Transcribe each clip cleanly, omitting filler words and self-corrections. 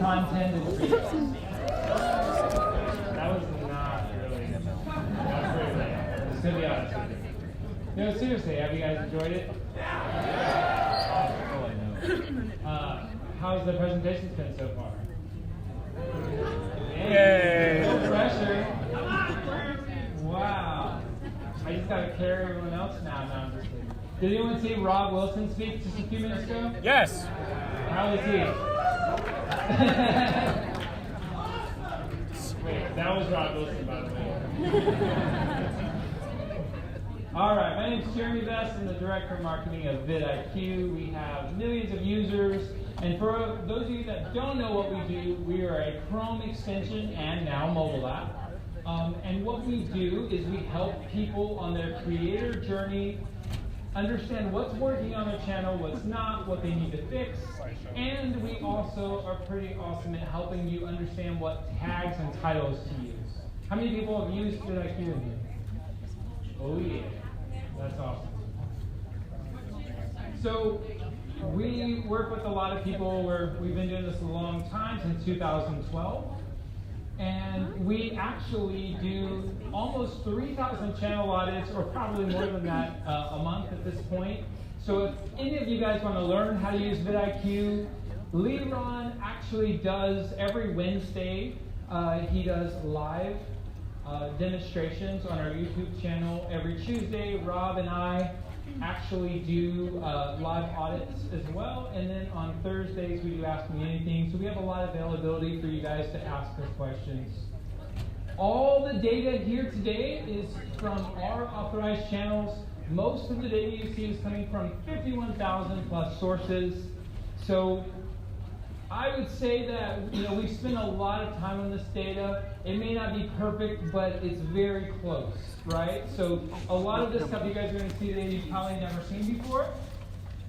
content is for you. That was not really. That's pretty late. Just to be honest with you. No, seriously, have you guys enjoyed it? How's the presentations been so far? Yay! No pressure. Wow. I just got to carry everyone else now. No, I'm just kidding. Did anyone see Rob Wilson speak just a few minutes ago? Yes. How was he? Wait, that was Rob Wilson, by the way. All right, my name is Jeremy Best. I'm the Director of Marketing of Vidcon. We have millions of users. And for those of you that don't know what we do, we are a Chrome extension and now mobile app. And what we do is we help people on their creator journey understand what's working on their channel, what's not, what they need to fix. And we also are pretty awesome at helping you understand what tags and titles to use. How many people have used Vidcon in here? Oh yeah, that's awesome. So we work with a lot of people we've been doing this a long time, since 2012. And we actually do almost 3,000 channel audits, or probably more than that, a month at this point. So if any of you guys want to learn how to use Vidcon, Leron actually does every Wednesday. He does live demonstrations on our YouTube channel. Every Tuesday, Rob and I actually do live audits as well, and then on Thursdays we do Ask Me Anything, so we have a lot of availability for you guys to ask us questions. All the data here today is from our authorized channels. Most of the data you see is coming from 51,000 plus sources. So I would say that we've spent a lot of time on this data. It may not be perfect, but it's very close, right? So a lot of this stuff you guys are going to see today you've probably never seen before.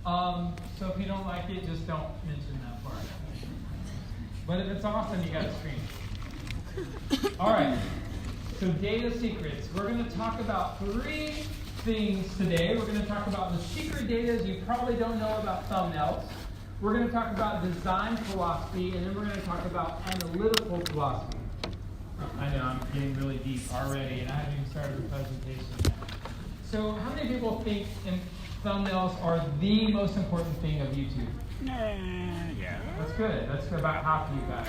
So if you don't like it, just don't mention that part. But if it's awesome, you got to scream. All right. So data secrets. We're going to talk about 3 things today. We're going to talk about the secret data you probably don't know about thumbnails. We're going to talk about design philosophy, and then we're going to talk about analytical philosophy. I know, I'm getting really deep already, and I haven't even started the presentation yet. So how many people think thumbnails are the most important thing of YouTube? Yeah. That's good. That's about half of you guys.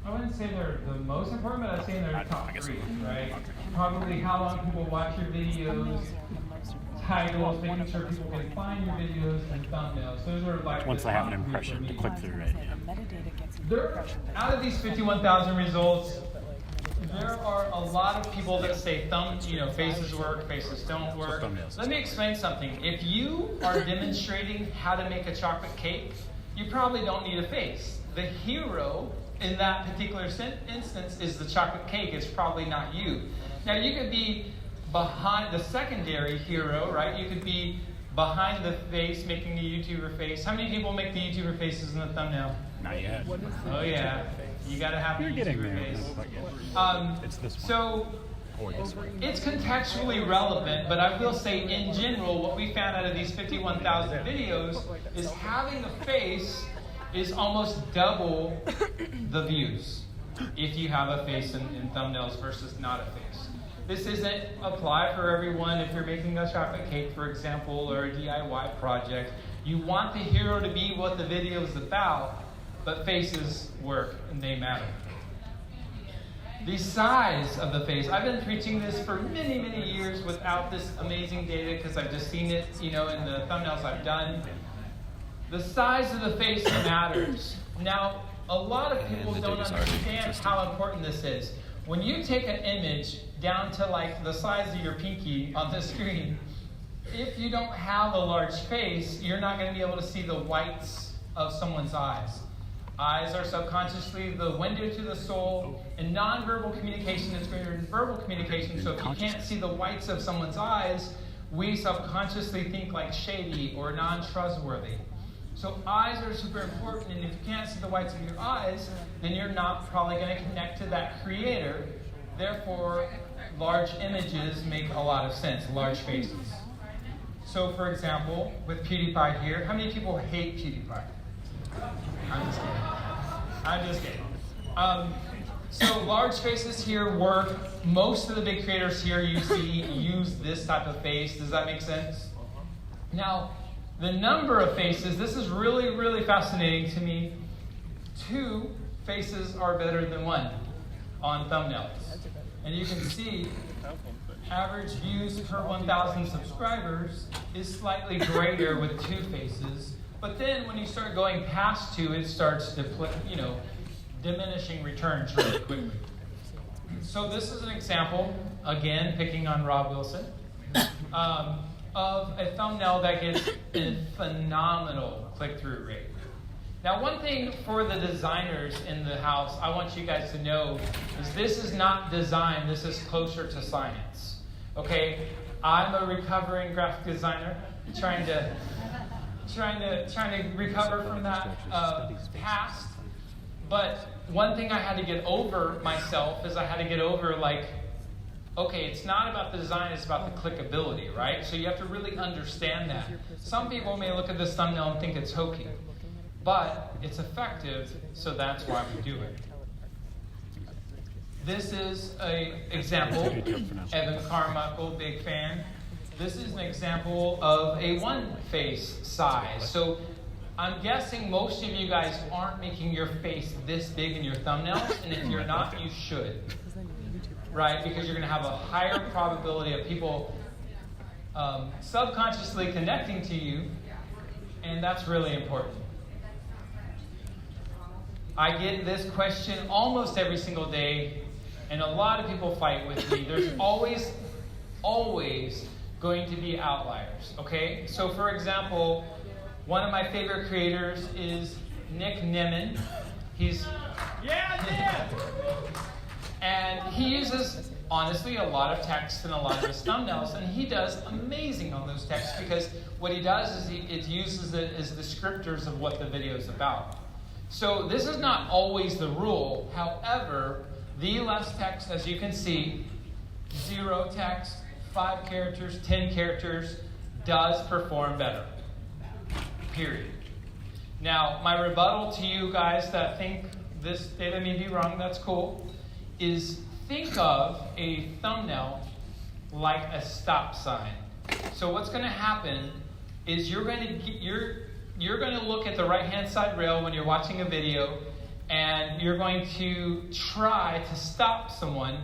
I wouldn't say they're the most important, but I'd say they're top 3, right? Probably how long people watch your videos, titles, making sure people can find your videos, and thumbnails. Those are like once I have an impression to click through, right? Yeah. Out of these 51,000 results, there are a lot of people that say faces work, faces don't work. Let me explain something. If you are demonstrating how to make a chocolate cake, you probably don't need a face. The hero in that particular instance is the chocolate cake. It's probably not you. Now you could be behind the secondary hero, right? You could be behind the face, making a YouTuber face. How many people make the YouTuber faces in the thumbnail? Not yet. Oh yeah, you got to have the YouTuber face. It's this one. So it's contextually relevant, but I will say in general, what we found out of these 51,000 videos is having a face is almost double the views if you have a face in thumbnails versus not a face. This isn't apply for everyone. If you're making a chocolate cake, for example, or a DIY project, you want the hero to be what the video is about, but faces work and they matter. The size of the face. I've been preaching this for many, many years without this amazing data because I've just seen it, in the thumbnails I've done. The size of the face matters. Now, a lot of people don't understand how important this is. When you take an image down to like the size of your pinky on the screen, if you don't have a large face, you're not going to be able to see the whites of someone's eyes. Eyes are subconsciously the window to the soul, and nonverbal communication is greater than verbal communication. So if you can't see the whites of someone's eyes, we subconsciously think like shady or non-trustworthy. So eyes are super important, and if you can't see the whites of your eyes, then you're not probably going to connect to that creator. Therefore, large images make a lot of sense, large faces. So for example, with PewDiePie here, how many people hate PewDiePie? I'm just kidding. I'm just kidding. So large faces here work. Most of the big creators here you see use this type of face. Does that make sense? Now, the number of faces, this is really, really fascinating to me. 2 faces are better than 1 on thumbnails. And you can see average views per 1,000 subscribers is slightly greater with 2 faces. But then when you start going past 2, it starts to, diminishing returns really quickly. So this is an example, again, picking on Rob Wilson, of a thumbnail that gets a phenomenal click-through rate. Now, one thing for the designers in the house, I want you guys to know, is this is not design, this is closer to science. Okay? I'm a recovering graphic designer, trying to recover from that past. But one thing I had to get over myself is I had to get over, like, okay, it's not about the design, it's about the clickability, right? So you have to really understand that. Some people may look at this thumbnail and think it's hokey, but it's effective, so that's why we do it. This is an example. Evan Carmichael, big fan. This is an example of a 1-face size. So I'm guessing most of you guys aren't making your face this big in your thumbnails, and if you're not, you should. Right? Because you're going to have a higher probability of people subconsciously connecting to you, and that's really important. I get this question almost every single day, and a lot of people fight with me. There's always going to be outliers, okay? So for example, one of my favorite creators is Nick Nimmin. And he uses, honestly, a lot of text in a lot of his thumbnails, and he does amazing on those texts because what he does is it uses it as descriptors of what the video is about. So this is not always the rule. However, the less text, as you can see, 0 text, 5 characters, 10 characters, does perform better. Period. Now, my rebuttal to you guys that think this data may be wrong, that's cool, is think of a thumbnail like a stop sign. So what's going to happen is you're going to look at the right-hand side rail when you're watching a video, and you're going to try to stop someone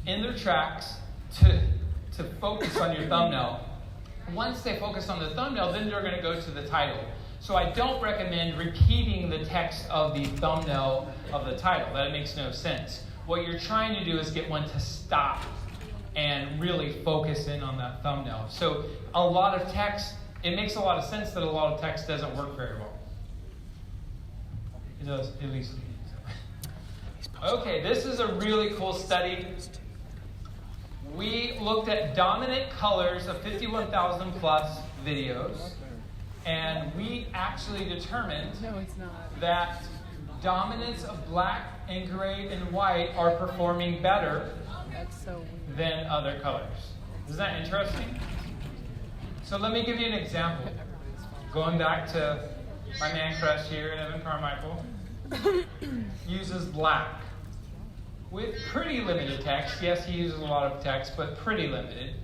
in their tracks to focus on your thumbnail. Once they focus on the thumbnail, then they're going to go to the title. So I don't recommend repeating the text of the thumbnail of the title. That makes no sense. What you're trying to do is get one to stop and really focus in on that thumbnail. So a lot of text, it makes a lot of sense that a lot of text doesn't work very well. It does, at least. Okay, this is a really cool study. We looked at dominant colors of 51,000 plus videos, and we actually determined that dominance of black and gray and white are performing better than other colors. Isn't that interesting? So let me give you an example. Going back to my man crush here, Evan Carmichael, uses black with pretty limited text. Yes, he uses a lot of text, but pretty limited.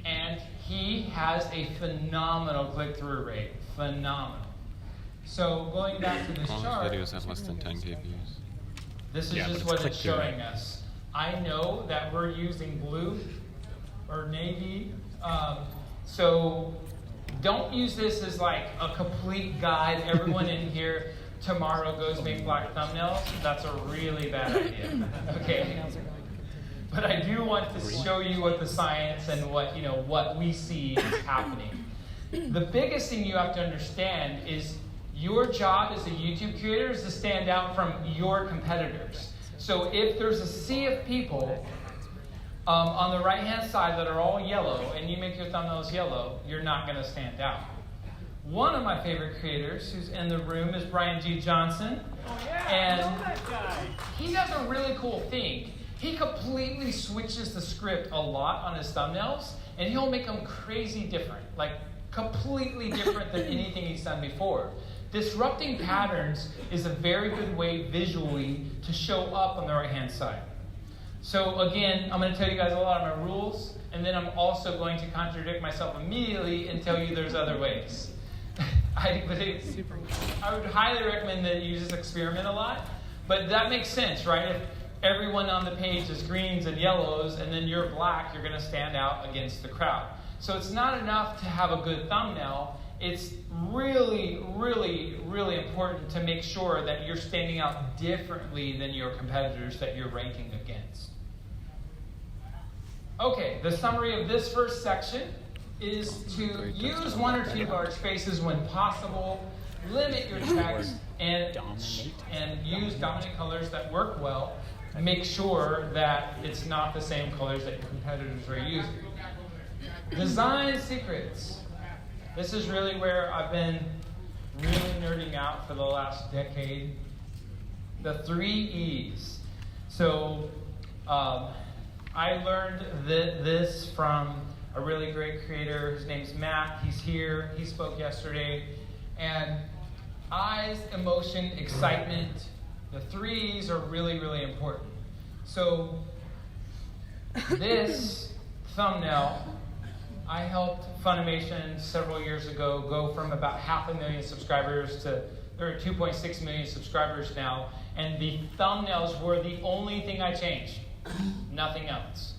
And he has a phenomenal click-through rate. Phenomenal. So going back to this chart, videos have less than 10K views. This is just what it's showing us. I know that we're using blue or navy, so don't use this as like a complete guide. Everyone in here tomorrow goes make black thumbnails. That's a really bad idea. Okay. But I do want to show you what the science and what we see is happening. The biggest thing you have to understand is your job as a YouTube creator is to stand out from your competitors. So if there's a sea of people on the right-hand side that are all yellow, and you make your thumbnails yellow, you're not going to stand out. One of my favorite creators who's in the room is Brian G. Johnson. Oh yeah, and I love that guy. He does a really cool thing. He completely switches the script a lot on his thumbnails, and he'll make them crazy different, like completely different than anything he's done before. disrupting patterns is a very good way visually to show up on the right-hand side. So again, I'm going to tell you guys a lot of my rules, and then I'm also going to contradict myself immediately and tell you there's other ways. I would highly recommend that you just experiment a lot, but that makes sense, right? If everyone on the page is greens and yellows, and then you're black, you're going to stand out against the crowd. So it's not enough to have a good thumbnail. It's really, really, really important to make sure that you're standing out differently than your competitors that you're ranking against. Okay, the summary of this first section is to use one or two large spaces when possible, limit your text, and use dominant colors that work well, and make sure that it's not the same colors that your competitors are using. Design secrets. This is really where I've been really nerding out for the last decade. The 3 E's. So I learned this from a really great creator. His name's Matt. He's here. He spoke yesterday. And eyes, emotion, excitement. The 3 E's are really, really important. So this thumbnail, I helped Funimation several years ago go from about 500,000 subscribers to there are 2.6 million subscribers now. And the thumbnails were the only thing I changed. Nothing else.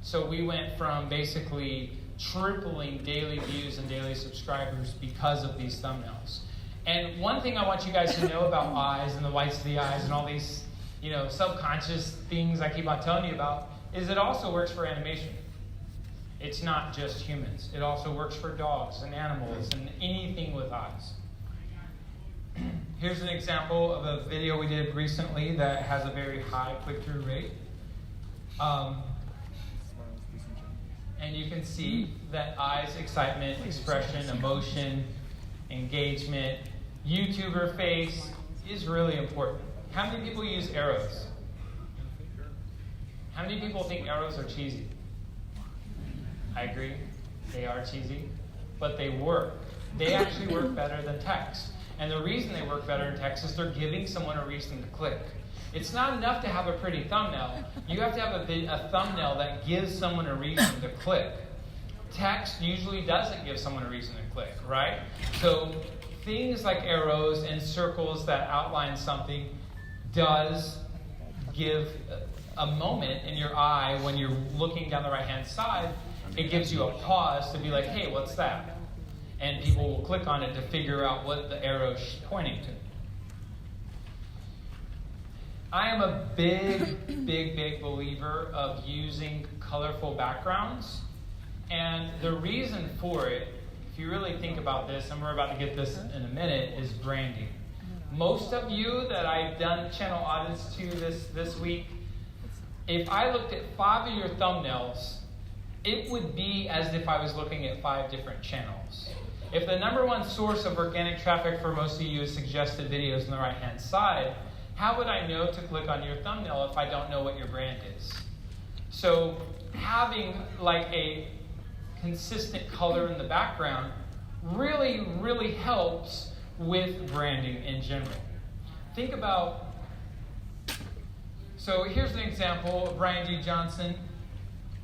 So we went from basically tripling daily views and daily subscribers because of these thumbnails. And one thing I want you guys to know about eyes and the whites of the eyes and all these, subconscious things I keep on telling you about is it also works for animation. It's not just humans. It also works for dogs and animals and anything with eyes. Here's an example of a video we did recently that has a very high click-through rate. And you can see that eyes, excitement, expression, emotion, engagement, YouTuber face is really important. How many people use arrows? How many people think arrows are cheesy? I agree, they are cheesy, but they work. They actually work better than text. And the reason they work better in text is they're giving someone a reason to click. It's not enough to have a pretty thumbnail. You have to have a thumbnail that gives someone a reason to click. Text usually doesn't give someone a reason to click, right? So things like arrows and circles that outline something does give a moment in your eye when you're looking down the right-hand side. It gives you a pause to be like, hey, what's that? And people will click on it to figure out what the arrow's pointing to. I am a big, big, big believer of using colorful backgrounds. And the reason for it, if you really think about this, and we're about to get this in a minute, is branding. Most of you that I've done channel audits to this week, if I looked at 5 of your thumbnails, it would be as if I was looking at 5 different channels. If the number one source of organic traffic for most of you is suggested videos on the right-hand side, how would I know to click on your thumbnail if I don't know what your brand is? So having like a consistent color in the background really, really helps with branding in general. Think about, so here's an example of Brian D. Johnson.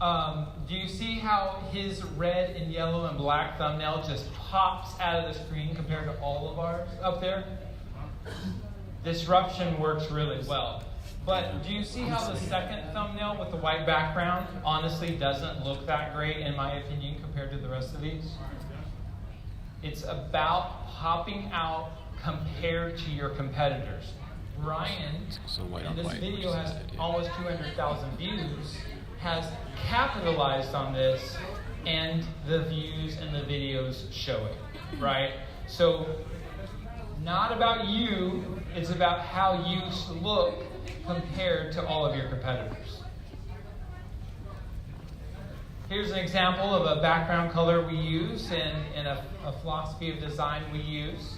Do you see how his red and yellow and black thumbnail just pops out of the screen compared to all of ours up there? Disruption works really well. But do you see how the second thumbnail with the white background honestly doesn't look that great, in my opinion, compared to the rest of these? It's about popping out compared to your competitors. Ryan, and this video has almost 200,000 views, has capitalized on this, and the views and the videos show it, right? So, not about you, it's about how you look compared to all of your competitors. Here's an example of a background color we use and a philosophy of design we use.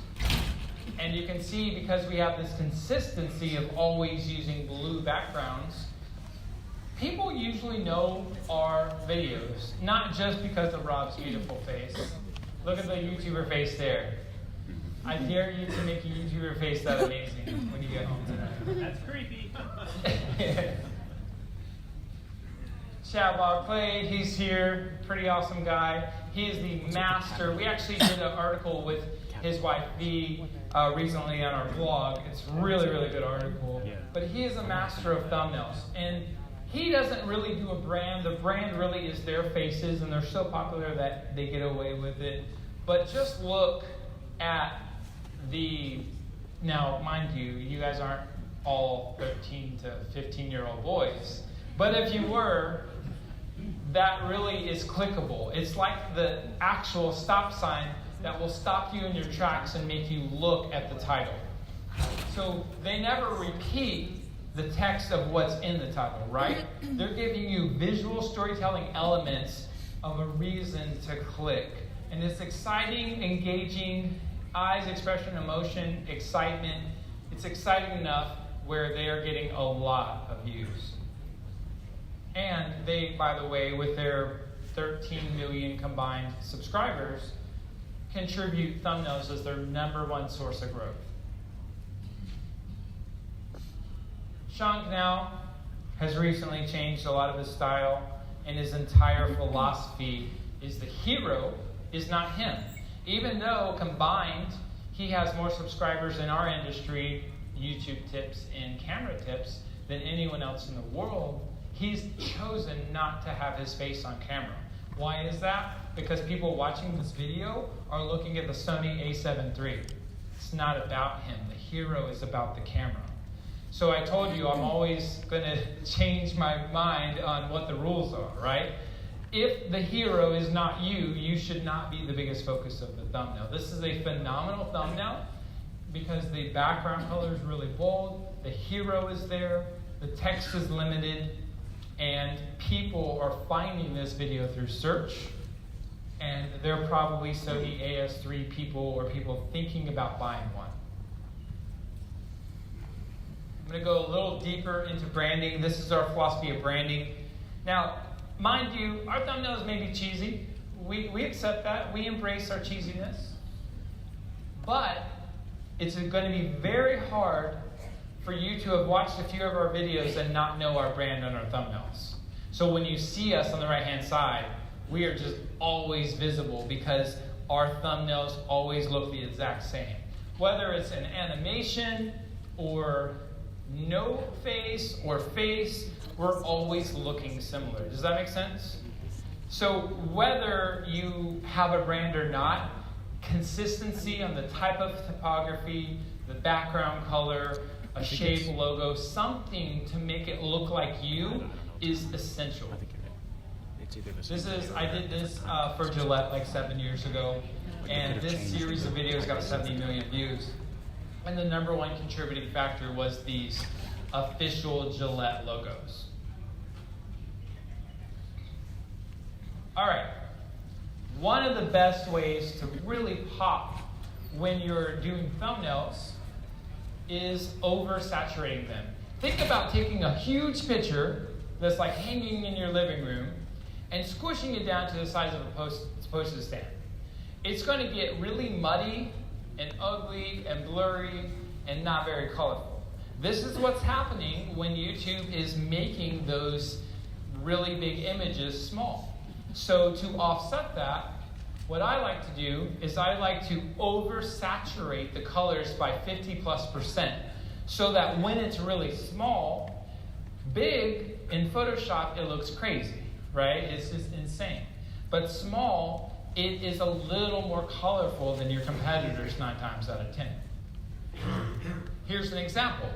And you can see, because we have this consistency of always using blue backgrounds, people usually know our videos, not just because of Rob's beautiful face. Look at the YouTuber face there. I dare you to make a YouTuber face that amazing when you get home tonight. That's creepy. Chad Clay, he's here, pretty awesome guy. He is the master. We actually did an article with his wife V recently on our blog. It's really, really good article. But he is a master of thumbnails. And he doesn't really do a brand. The brand really is their faces, and they're so popular that they get away with it. But just look at now, mind you, you guys aren't all 13 to 15-year-old boys. But if you were, that really is clickable. It's like the actual stop sign that will stop you in your tracks and make you look at the title. So they never repeat the text of what's in the title, right? They're giving you visual storytelling elements of a reason to click. And it's exciting, engaging, eyes, expression, emotion, excitement. It's exciting enough where they are getting a lot of views. And they, by the way, with their 13 million combined subscribers, contribute thumbnails as their #1 source of growth. Sean Canal has recently changed a lot of his style, and his entire philosophy is the hero is not him. Even though combined, he has more subscribers in our industry, YouTube tips and camera tips, than anyone else in the world, he's chosen not to have his face on camera. Why is that? Because people watching this video are looking at the Sony a7 III. It's not about him. The hero is about the camera. So I told you I'm always going to change my mind on what the rules are, right? If the hero is not you, you should not be the biggest focus of the thumbnail. This is a phenomenal thumbnail because the background color is really bold, the hero is there, the text is limited, and people are finding this video through search, and they're probably Sony AS3 people or people thinking about buying one. I'm going to go a little deeper into branding. This is our philosophy of branding. Now, mind you, our thumbnails may be cheesy. We accept that. We embrace our cheesiness. But it's going to be very hard for you to have watched a few of our videos and not know our brand on our thumbnails. So when you see us on the right-hand side, we are just always visible because our thumbnails always look the exact same. Whether it's an animation or no face or face, we're always looking similar. Does that make sense? So whether you have a brand or not, consistency on the type of typography, the background color, a shape, logo, something to make it look like you is essential. I did this for Gillette like 7 years ago, and this series of videos got 70 million views. And the #1 contributing factor was these official Gillette logos. All right. One of the best ways to really pop when you're doing thumbnails is oversaturating them. Think about taking a huge picture that's like hanging in your living room and squishing it down to the size of a postage stamp. It's going to get really muddy and ugly and blurry and not very colorful. This is what's happening when YouTube is making those really big images small. So to offset that, what I like to do is I like to oversaturate the colors by 50+% so that when it's really small, big in Photoshop, it looks crazy, right? It's just insane. But small, it is a little more colorful than your competitors 9 times out of 10. Here's an example.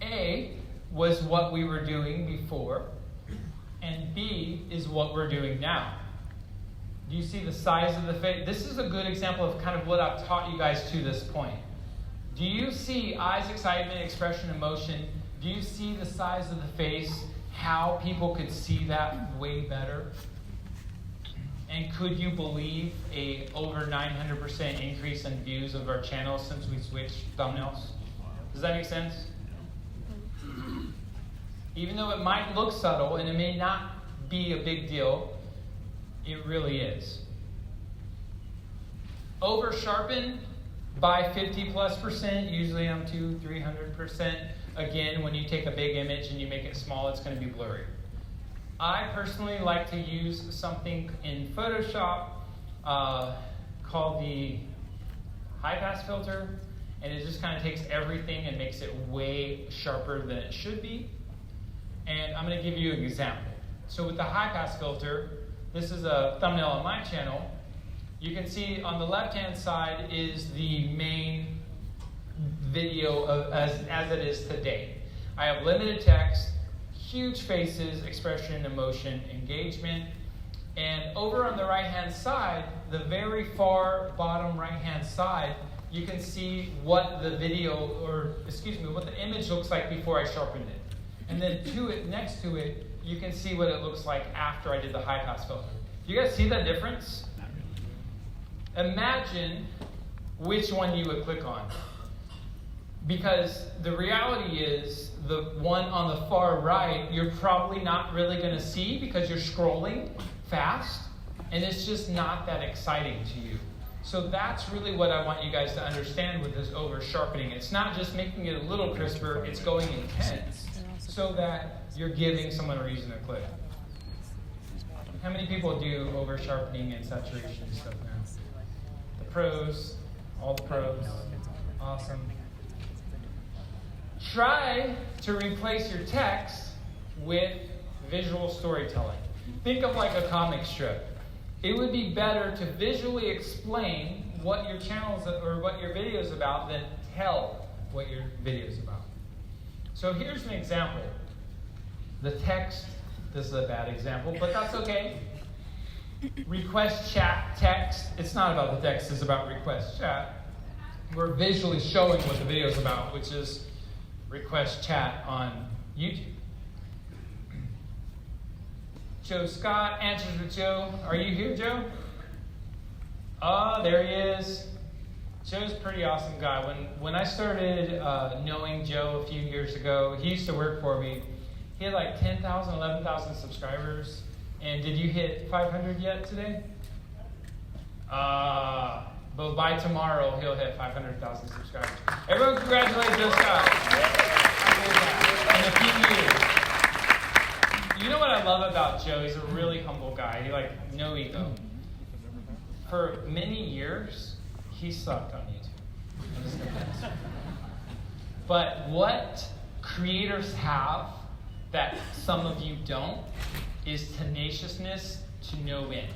A was what we were doing before, and B is what we're doing now. Do you see the size of the face? This is a good example of kind of what I've taught you guys to this point. Do you see eyes, excitement, expression, emotion? Do you see the size of the face? How people could see that way better? And could you believe a over 900% increase in views of our channel since we switched thumbnails? Does that make sense? Even though it might look subtle and it may not be a big deal, it really is. Over sharpen by 50+%. Usually I'm 200-300%. Again, when you take a big image and you make it small, it's going to be blurry. I personally like to use something in Photoshop called the high pass filter, and it just kind of takes everything and makes it way sharper than it should be. And I'm going to give you an example. So with the high pass filter, this is a thumbnail on my channel. You can see on the left-hand side is the main video as it is today. I have limited text, huge faces, expression, emotion, engagement. And over on the right-hand side, the very far bottom right-hand side, you can see what the what the image looks like before I sharpened it. And then next to it, you can see what it looks like after I did the high pass filter. Do you guys see that difference? Imagine which one you would click on. Because the reality is, the one on the far right, you're probably not really going to see because you're scrolling fast, and it's just not that exciting to you. So that's really what I want you guys to understand with this over sharpening. It's not just making it a little crisper, it's going intense so that you're giving someone a reason to click. How many people do over sharpening and saturation stuff now? The pros, all the pros. Awesome. Try to replace your text with visual storytelling. Think of like a comic strip. It would be better to visually explain what your channel or what your video is about than tell what your video is about. So here's an example. The text, this is a bad example, but that's okay. Request chat text. It's not about the text, it's about request chat. We're visually showing what the video is about, which is request chat on YouTube. Joe Scott, Answers with Joe. Are you here, Joe? Oh, there he is. Joe's a pretty awesome guy. When I started knowing Joe a few years ago, he used to work for me. He had like 10,000, 11,000 subscribers. And did you hit 500 yet today? But by tomorrow, he'll hit 500,000 subscribers. Everyone congratulate Joe Scott. In a few years. You know what I love about Joe? He's a really humble guy. He no ego. For many years, he sucked on YouTube. But what creators have that some of you don't is tenaciousness to no end.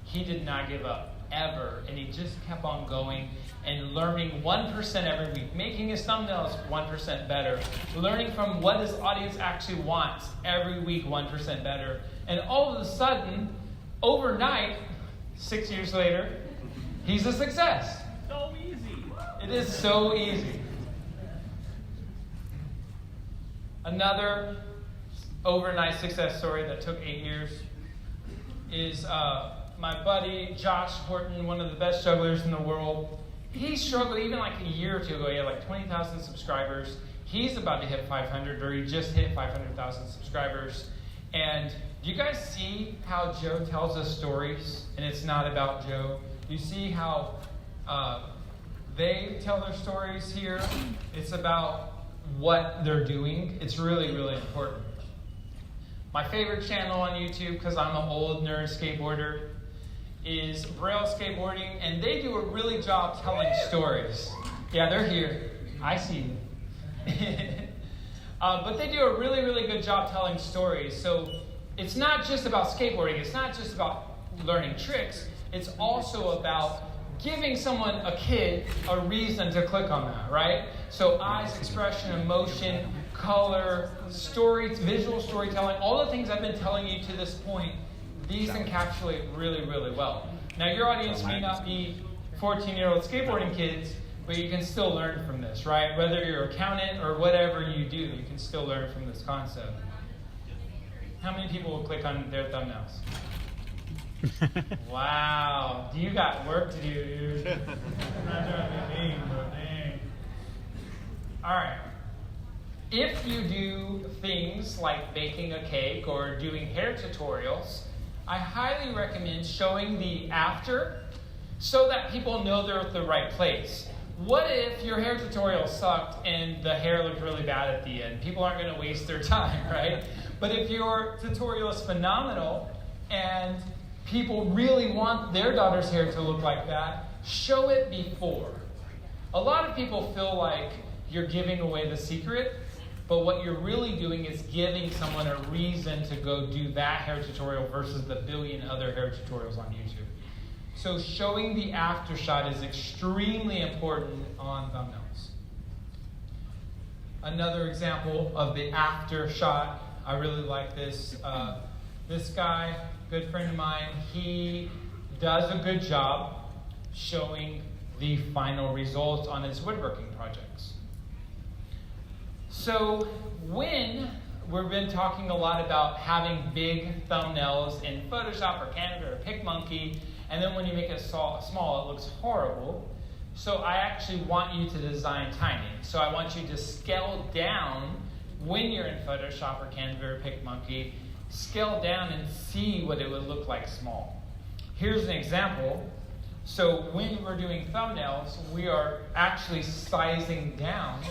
He did not give up, ever. And he just kept on going and learning 1% every week, making his thumbnails 1% better, learning from what his audience actually wants every week 1% better. And all of a sudden, overnight, 6 years later, he's a success. So easy. It is so easy. Another overnight success story that took 8 years is my buddy Josh Horton, one of the best jugglers in the world. He struggled even like a year or two ago. He had like 20,000 subscribers. He's about to hit 500, or he just hit 500,000 subscribers. And do you guys see how Joe tells us stories, and it's not about Joe? You see how they tell their stories here? It's about what they're doing. It's really, really important. My favorite channel on YouTube, because I'm an old nerd skateboarder, is Braille Skateboarding, and they do a really job telling stories. Yeah, they're here. I see them. But they do a really, really good job telling stories. So it's not just about skateboarding. It's not just about learning tricks. It's also about giving someone, a kid, a reason to click on that, right? So eyes, expression, emotion, color, story, visual storytelling, all the things I've been telling you to this point, these encapsulate really, really well. Now, your audience may not be 14-year-old skateboarding kids, but you can still learn from this, right? Whether you're an accountant or whatever you do, you can still learn from this concept. How many people will click on their thumbnails? Wow. You got work to do, dude. Not trying to be mean, but dang. All right. If you do things like baking a cake or doing hair tutorials, I highly recommend showing the after so that people know they're at the right place. what if your hair tutorial sucked and the hair looked really bad at the end? People aren't going to waste their time, right? But if your tutorial is phenomenal and people really want their daughter's hair to look like that, show it before. A lot of people feel like you're giving away the secret, but what you're really doing is giving someone a reason to go do that hair tutorial versus the billion other hair tutorials on YouTube. So showing the after shot is extremely important on thumbnails. Another example of the after shot, I really like this. This guy, good friend of mine, he does a good job showing the final results on his woodworking projects. So when we've been talking a lot about having big thumbnails in Photoshop or Canva or PicMonkey, and then when you make it small, it looks horrible. So I actually want you to design tiny. So I want you to scale down when you're in Photoshop or Canva or PicMonkey, scale down and see what it would look like small. Here's an example. So when we're doing thumbnails, we are actually sizing down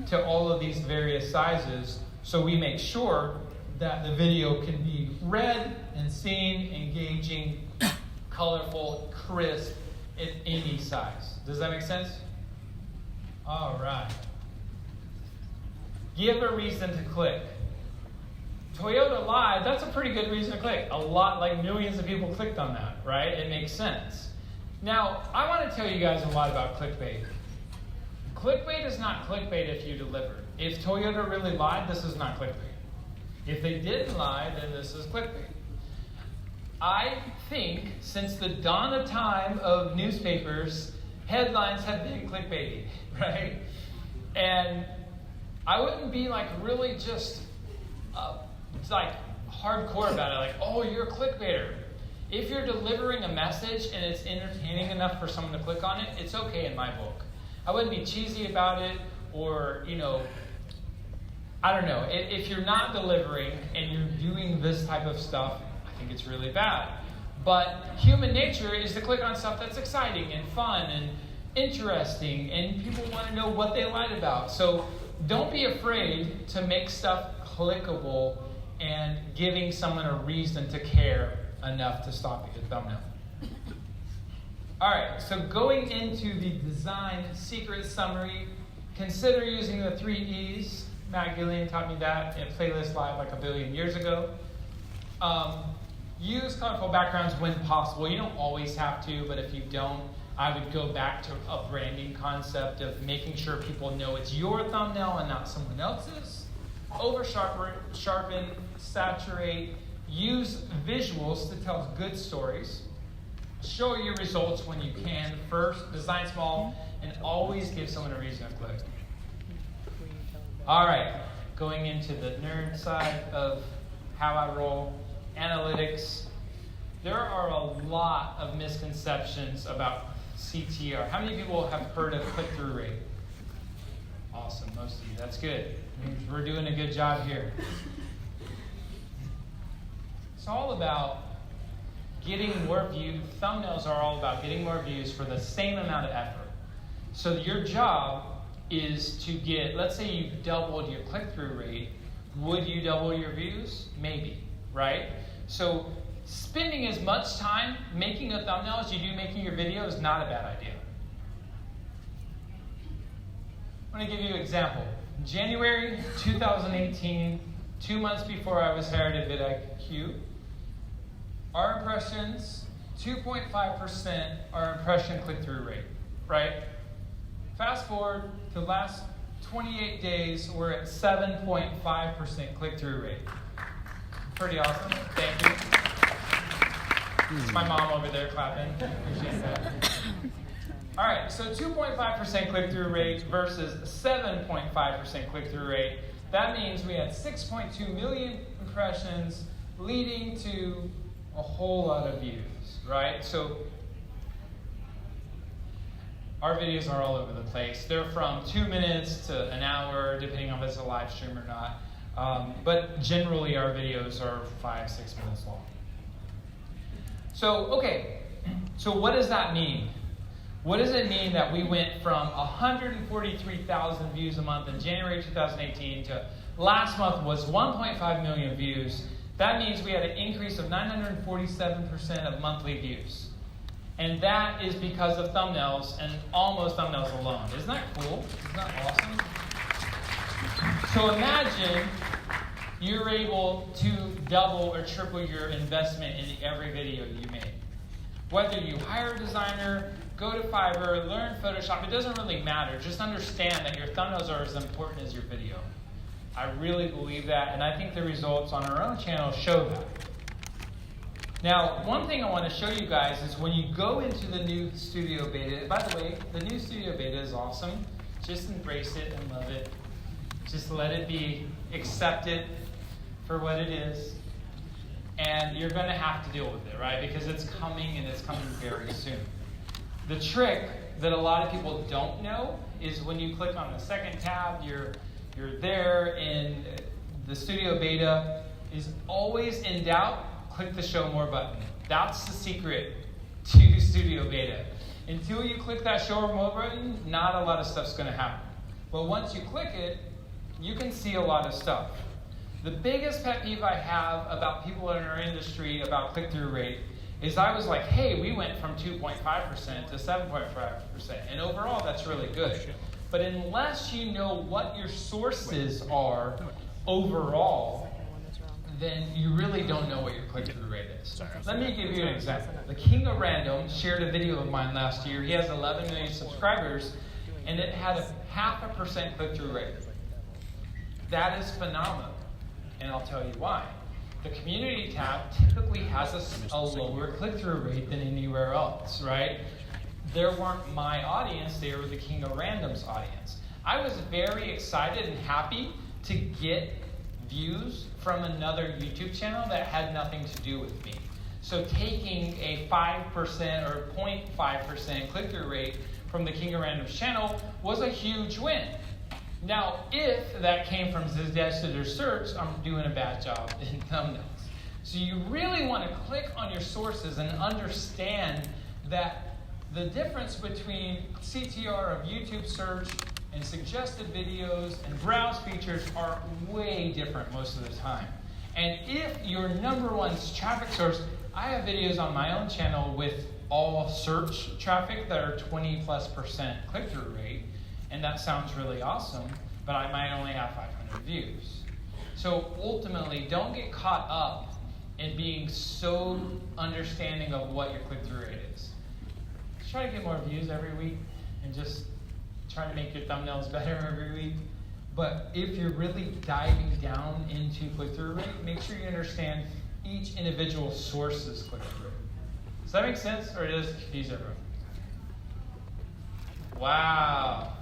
to all of these various sizes so we make sure that the video can be read and seen, engaging, colorful, crisp, in any size. Does that make sense? All right. Give a reason to click. Toyota Live, that's a pretty good reason to click. A lot, like millions of people clicked on that, right? It makes sense. Now, I want to tell you guys a lot about clickbait. Clickbait is not clickbait if you deliver. If Toyota really lied, this is not clickbait. If they didn't lie, then this is clickbait. I think since the dawn of time of newspapers, headlines have been clickbaity, right? And I wouldn't be like really just like hardcore about it, like, oh, you're a clickbaiter. If you're delivering a message and it's entertaining enough for someone to click on it, it's okay in my book. I wouldn't be cheesy about it or, I don't know. If you're not delivering and you're doing this type of stuff, I think it's really bad. But human nature is to click on stuff that's exciting and fun and interesting, and people want to know what they lied about. So don't be afraid to make stuff clickable and giving someone a reason to care enough to stop at your thumbnail. All right, so going into the design secret summary, consider using the 3 E's. Matt Gillian taught me that in Playlist Live like a billion years ago. Use colorful backgrounds when possible. You don't always have to, but if you don't, I would go back to a branding concept of making sure people know it's your thumbnail and not someone else's. Over sharpen, saturate, use visuals to tell good stories. Show your results when you can. First, design small, and always give someone a reason to click. All right, going into the nerd side of how I roll, analytics. There are a lot of misconceptions about CTR. How many people have heard of click-through rate? Awesome, most of you. That's good. We're doing a good job here. It's all about getting more views. Thumbnails are all about getting more views for the same amount of effort. So your job is to get, let's say you doubled your click-through rate. Would you double your views? Maybe, right? So spending as much time making a thumbnail as you do making your video is not a bad idea. I'm going to give you an example. January 2018, 2 months before I was hired at vidIQ, our impressions, 2.5% our impression click-through rate, right? Fast forward to the last 28 days, we're at 7.5% click-through rate. Pretty awesome. Thank you. It's my mom over there clapping. Appreciate that. All right, so 2.5% click-through rate versus 7.5% click-through rate. That means we had 6.2 million impressions leading to a whole lot of views, right? So our videos are all over the place. They're from 2 minutes to an hour, depending on if it's a live stream or not. But generally, our videos are 5-6 minutes long. So, okay, so what does that mean? What does it mean that we went from 143,000 views a month in January 2018 to last month was 1.5 million views? That means we had an increase of 947% of monthly views. And that is because of thumbnails and almost thumbnails alone. Isn't that cool? Isn't that awesome? So imagine you're able to double or triple your investment in every video you make. Whether you hire a designer, go to Fiverr, learn Photoshop, it doesn't really matter. Just understand that your thumbnails are as important as your video. I really believe that, and I think the results on our own channel show that. Now, one thing I want to show you guys is when you go into the new Studio Beta, by the way, the new Studio Beta is awesome. Just embrace it and love it. Just let it be accepted for what it is. And you're going to have to deal with it, right? Because it's coming, and it's coming very soon. The trick that a lot of people don't know is when you click on the second tab, you're there in the Studio Beta. Is always in doubt, click the Show More button. That's the secret to Studio Beta. Until you click that Show More button, not a lot of stuff's going to happen. But once you click it, you can see a lot of stuff. The biggest pet peeve I have about people in our industry about click-through rate is I was like, hey, we went from 2.5% to 7.5%, and overall that's really good. But unless you know what your sources are overall, then you really don't know what your click-through rate is. Let me give you an example. The King of Random shared a video of mine last year. He has 11 million subscribers, and it had a 0.5% click-through rate. That is phenomenal, and I'll tell you why. The community tab typically has a lower click-through rate than anywhere else, right? There weren't my audience, they were the King of Random's audience. I was very excited and happy to get views from another YouTube channel that had nothing to do with me. So taking a 5% or 0.5% click-through rate from the King of Random's channel was a huge win. Now, if that came from suggested or search, I'm doing a bad job in thumbnails. So you really want to click on your sources and understand that the difference between CTR of YouTube search and suggested videos and browse features are way different most of the time. And if your number one traffic source, I have videos on my own channel with all search traffic that are 20+% click-through rate, and that sounds really awesome, but I might only have 500 views. So ultimately, don't get caught up in being so understanding of what your click-through rate is. Just try to get more views every week and just try to make your thumbnails better every week. But if you're really diving down into click-through rate, make sure you understand each individual source's click-through rate. Does that make sense, or does it confuse everyone? Wow.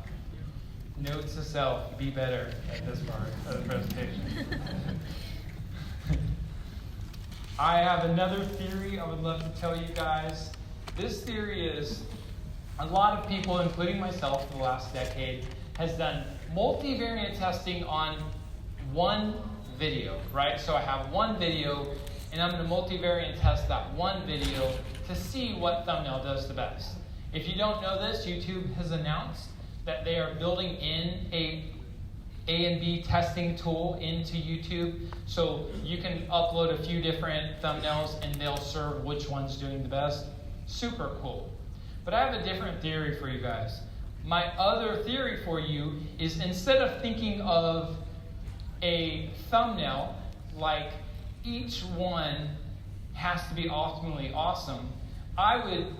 Note to self, be better at this part of the presentation. I have another theory I would love to tell you guys. This theory is a lot of people, including myself, the last decade, has done multivariate testing on one video, right? So I have one video, and I'm going to multivariate test that one video to see what thumbnail does the best. If you don't know this, YouTube has announced that they are building in a and B testing tool into YouTube, so you can upload a few different thumbnails and they'll serve which one's doing the best. Super cool. But I have a different theory for you guys. My other theory for you is, instead of thinking of a thumbnail like each one has to be ultimately awesome, I would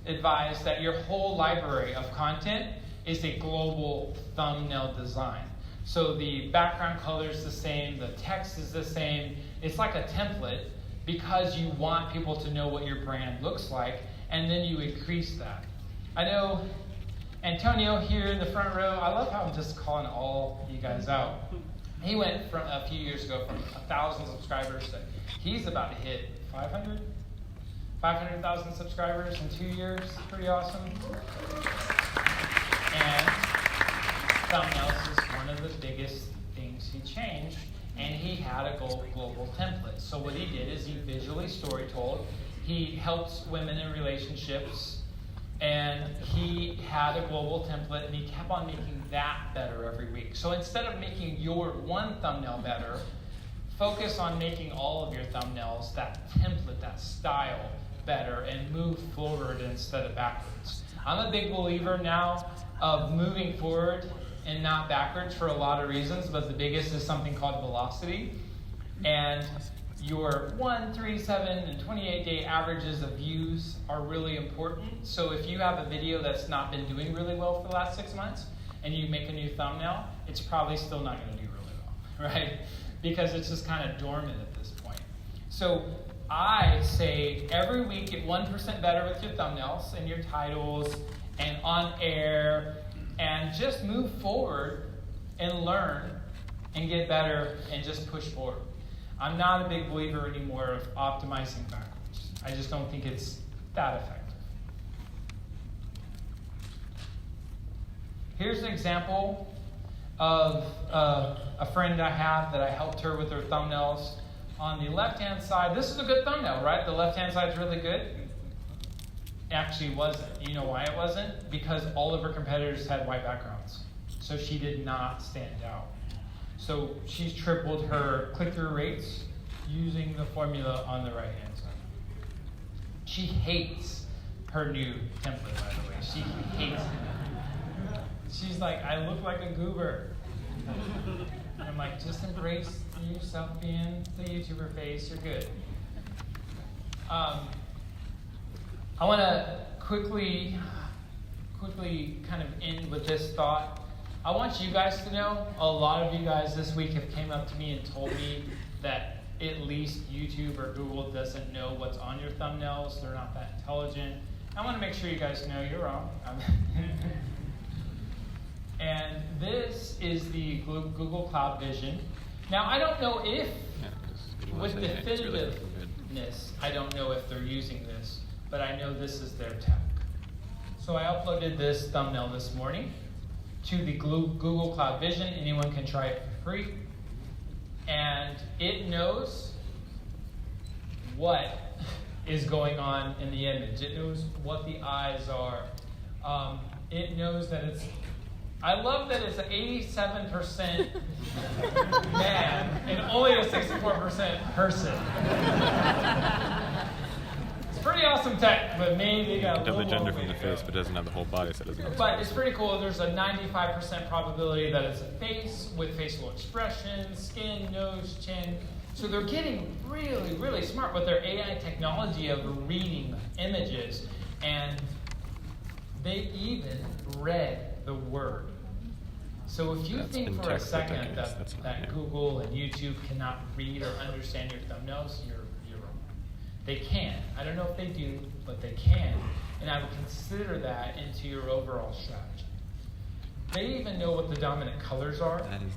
advise that your whole library of content is a global thumbnail design. So the background color is the same, the text is the same. It's like a template because you want people to know what your brand looks like, and then you increase that. I know Antonio here in the front row, I love how I'm just calling all you guys out. He went from a few years ago from 1,000 subscribers to, he's about to hit 500,000 subscribers in 2 years. Pretty awesome. And thumbnails is one of the biggest things he changed, and he had a global template. So what he did is he visually story told. He helps women in relationships And he had a global template, and he kept on making that better every week. So instead of making your one thumbnail better, focus on making all of your thumbnails, that template, that style, better, and move forward instead of backwards. I'm a big believer now of moving forward and not backwards for a lot of reasons, but the biggest is something called velocity. And your 1, 3, 7, and 28-day averages of views are really important. So if you have a video that's not been doing really well for the last 6 months, and you make a new thumbnail, it's probably still not going to do really well, right? Because it's just kind of dormant at this point. So I say every week get 1% better with your thumbnails and your titles and on air, and just move forward and learn and get better and just push forward. I'm not a big believer anymore of optimizing backwards. I just don't think it's that effective. Here's an example of a friend I have that I helped her with her thumbnails. On the left-hand side, this is a good thumbnail, right? The left-hand side is really good. Actually wasn't. You know why it wasn't? Because all of her competitors had white backgrounds. So she did not stand out. So she's tripled her click-through rates using the formula on the right-hand side. She hates her new template, by the way. She hates it. She's like, I look like a goober. And I'm like, just embrace yourself being the YouTuber face. You're good. I want to quickly kind of end with this thought. I want you guys to know, a lot of you guys this week have came up to me and told me that at least YouTube or Google doesn't know what's on your thumbnails. They're not that intelligent. I want to make sure you guys know you're wrong. And this is the Google Cloud Vision. Now, I don't know if, with definitiveness, I don't know if they're using this, but I know this is their tech. So I uploaded this thumbnail this morning to the Google Cloud Vision. Anyone can try it for free. And it knows what is going on in the image. It knows what the eyes are. It knows that it's, I love that it's an 87% man and only a 64% person. Pretty awesome tech, but maybe they got a little the gender more from the face, but it doesn't have the whole body, so it doesn't. But it's pretty cool. There's a 95% probability that it's a face with facial expressions, skin, nose, chin. So they're getting really, really smart with their AI technology of reading images, and they even read the word. So if you think for a second that Google and YouTube cannot read or understand your thumbnails, you're wrong. They can. I don't know if they do, but they can. And I would consider that into your overall strategy. They even know what the dominant colors are. That is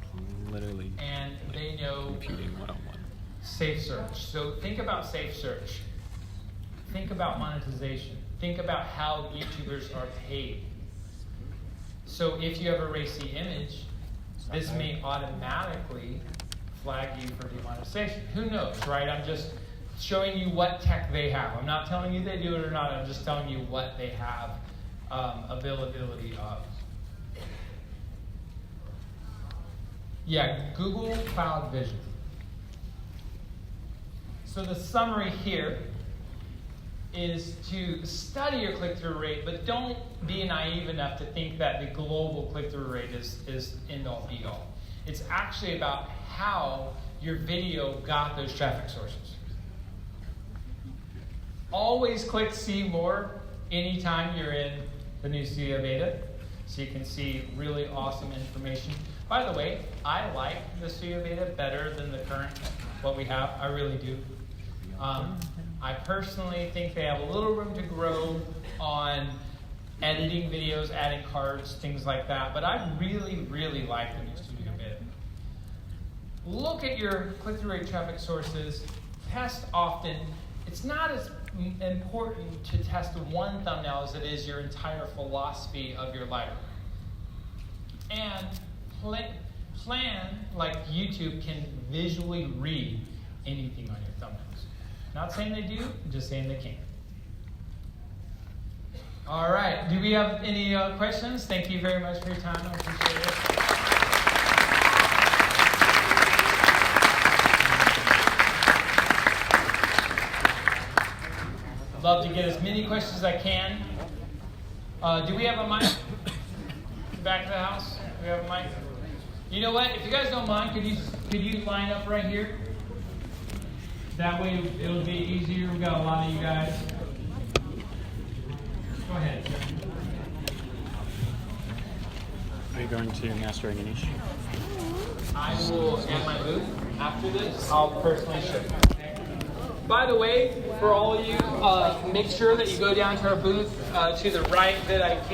literally and they know computing 101. Safe search. So think about safe search. Think about monetization. Think about how YouTubers are paid. So if you have a racy image, this may automatically flag you for demonetization. Who knows, right? I'm just showing you what tech they have. I'm not telling you they do it or not. I'm just telling you what they have availability of. Yeah, Google Cloud Vision. So the summary here is to study your click-through rate, but don't be naive enough to think that the global click-through rate is end-all be-all. It's actually about how your video got those traffic sources. Always click see more anytime you're in the new Studio Beta, so you can see really awesome information. By the way, I like the Studio Beta better than the current, what we have. I really do. I personally think they have a little room to grow on editing videos, adding cards, things like that, but I really, really like the new Studio Beta. Look at your click-through rate traffic sources, test often. It's not as important to test one thumbnail as it is your entire philosophy of your library. And plan like YouTube can visually read anything on your thumbnails. Not saying they do, I'm just saying they can. All right. Do we have any questions? Thank you very much for your time. I appreciate it. I'd love to get as many questions as I can. Do we have a mic? Back of the house? Do we have a mic? You know what? If you guys don't mind, could you line up right here? That way it'll be easier. We got a lot of you guys. Go ahead. Are you going to Master English? I will, at my booth after this, I'll personally show you. By the way, for all of you, make sure that you go down to our booth to the right, VidIQ.